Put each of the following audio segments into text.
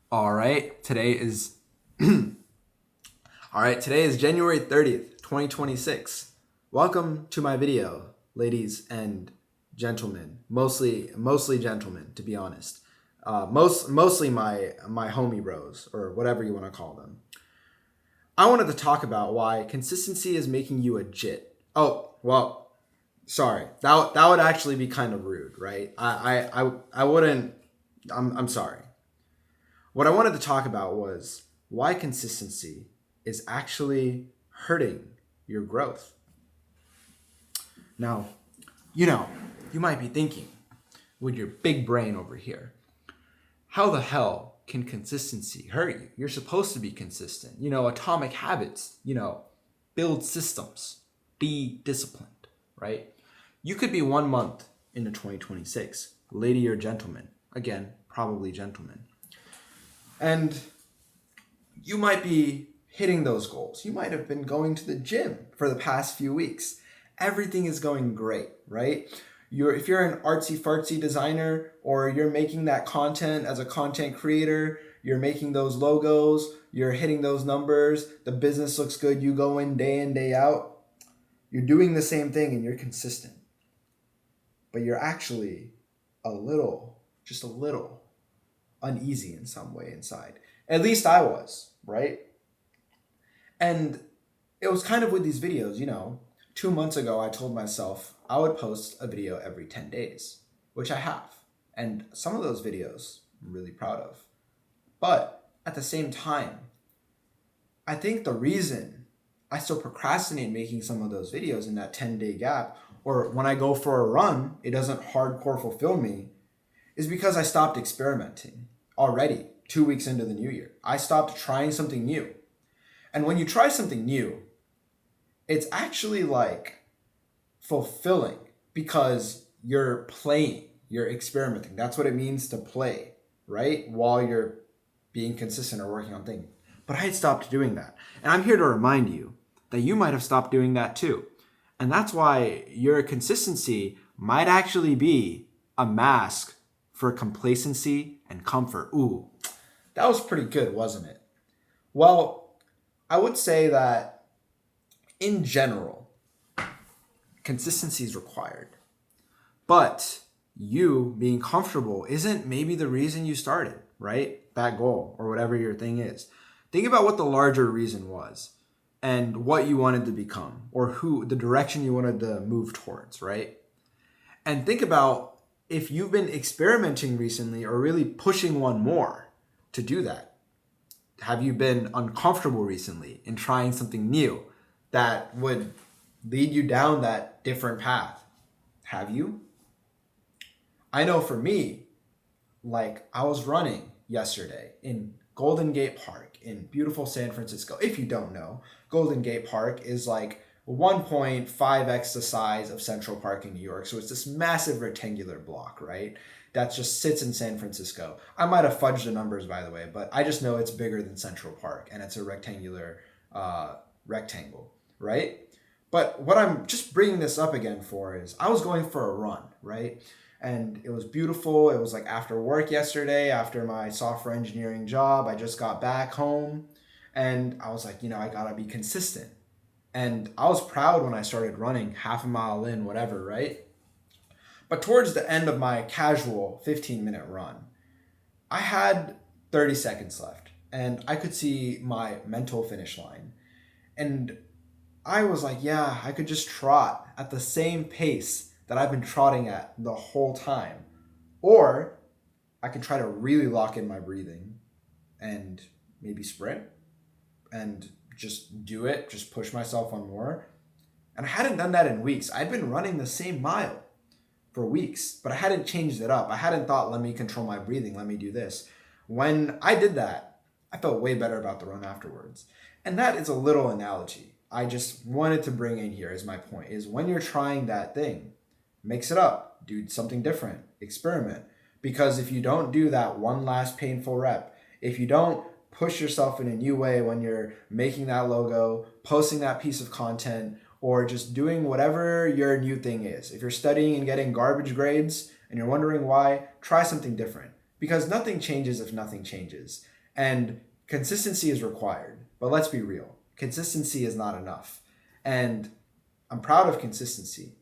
All right, today is today is January 30th, 2026. Welcome to my video, ladies and gentlemen. Mostly gentlemen, to be honest. Mostly my homie bros or whatever you want to call them. I wanted to talk about why consistency is making you a jit. Oh, well, sorry. That would actually be kind of rude, right? I wouldn't. I'm sorry. What I wanted to talk about was why consistency is actually hurting your growth. Now, you know, you might be thinking with your big brain over here, how the hell can consistency hurt you? You're supposed to be consistent. Atomic habits, build systems, be disciplined, right? You could be 1 month into 2026, lady or gentleman. Again, probably gentleman. And you might be hitting those goals. You might have been going to the gym for the past few weeks. Everything is going great, right? If you're an artsy fartsy designer or you're making that content as a content creator, you're making those logos, you're hitting those numbers, the business looks good, you go in, day out, you're doing the same thing and you're consistent. But you're actually just a little uneasy in some way inside. At least I was, right? And it was kind of with these videos, 2 months ago, I told myself I would post a video every 10 days, which I have. And some of those videos I'm really proud of. But at the same time, I think the reason I still procrastinate making some of those videos in that 10-day gap, or when I go for a run, it doesn't hardcore fulfill me, is because I stopped experimenting already 2 weeks into the new year. I stopped trying something new. And when you try something new, it's actually like fulfilling because you're playing, you're experimenting. That's what it means to play, right? While you're being consistent or working on things. But I had stopped doing that. And I'm here to remind you that you might have stopped doing that too. And that's why your consistency might actually be a mask for complacency and comfort. Ooh, that was pretty good, wasn't it? Well, I would say that in general, consistency is required. But you being comfortable isn't maybe the reason you started, right? That goal or whatever your thing is. Think about what the larger reason was and what you wanted to become or the direction you wanted to move towards, right? And think about if you've been experimenting recently or really pushing one more to do that. Have you been uncomfortable recently in trying something new that would lead you down that different path? Have you? I know for me, like I was running yesterday in Golden Gate Park in beautiful San Francisco. If you don't know, Golden Gate Park is like 1.5x the size of Central Park in New York. So it's this massive rectangular block, right? That just sits in San Francisco. I might have fudged the numbers, by the way, but I just know it's bigger than Central Park and it's a rectangular rectangle, right? But what I'm just bringing this up again for is I was going for a run, right? And it was beautiful. It was like after work yesterday, after my software engineering job. I just got back home and I was like, I gotta be consistent. And I was proud when I started running half a mile in, whatever, right? But towards the end of my casual 15-minute run, I had 30 seconds left and I could see my mental finish line. And I was like, yeah, I could just trot at the same pace that I've been trotting at the whole time. Or I could try to really lock in my breathing and maybe sprint and just do it, just push myself on more. And I hadn't done that in weeks. I'd been running the same mile for weeks, but I hadn't changed it up. I hadn't thought, let me control my breathing, let me do this. When I did that, I felt way better about the run afterwards. And that is a little analogy I just wanted to bring in here as my point is when you're trying that thing, mix it up, do something different, experiment. Because if you don't do that one last painful rep, if you don't push yourself in a new way when you're making that logo, posting that piece of content, or just doing whatever your new thing is. If you're studying and getting garbage grades and you're wondering why, try something different. Because nothing changes if nothing changes. And consistency is required. But let's be real. Consistency is not enough. And I'm proud of consistency.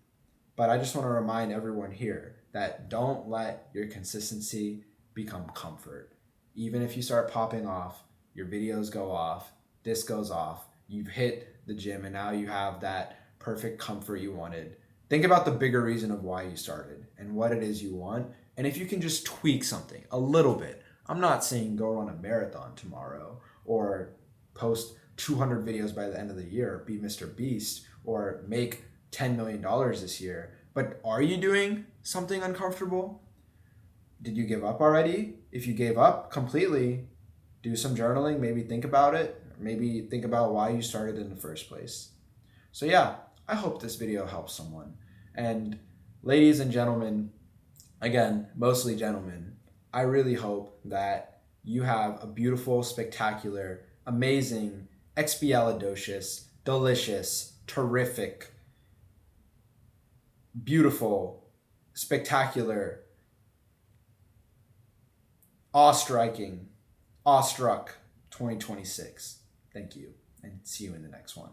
But I just want to remind everyone here that don't let your consistency become comfort. Even if you start popping off, your videos go off, this goes off, you've hit the gym and now you have that perfect comfort you wanted. Think about the bigger reason of why you started and what it is you want. And if you can just tweak something a little bit, I'm not saying go run a marathon tomorrow or post 200 videos by the end of the year, be Mr. Beast, or make $10 million this year. But are you doing something uncomfortable? Did you give up already? If you gave up completely, do some journaling, maybe think about it, maybe think about why you started in the first place. So yeah, I hope this video helps someone. And ladies and gentlemen, again, mostly gentlemen, I really hope that you have a beautiful, spectacular, amazing, expialidocious, delicious, terrific, beautiful, spectacular, awe-striking, awestruck 2026. Thank you, and see you in the next one.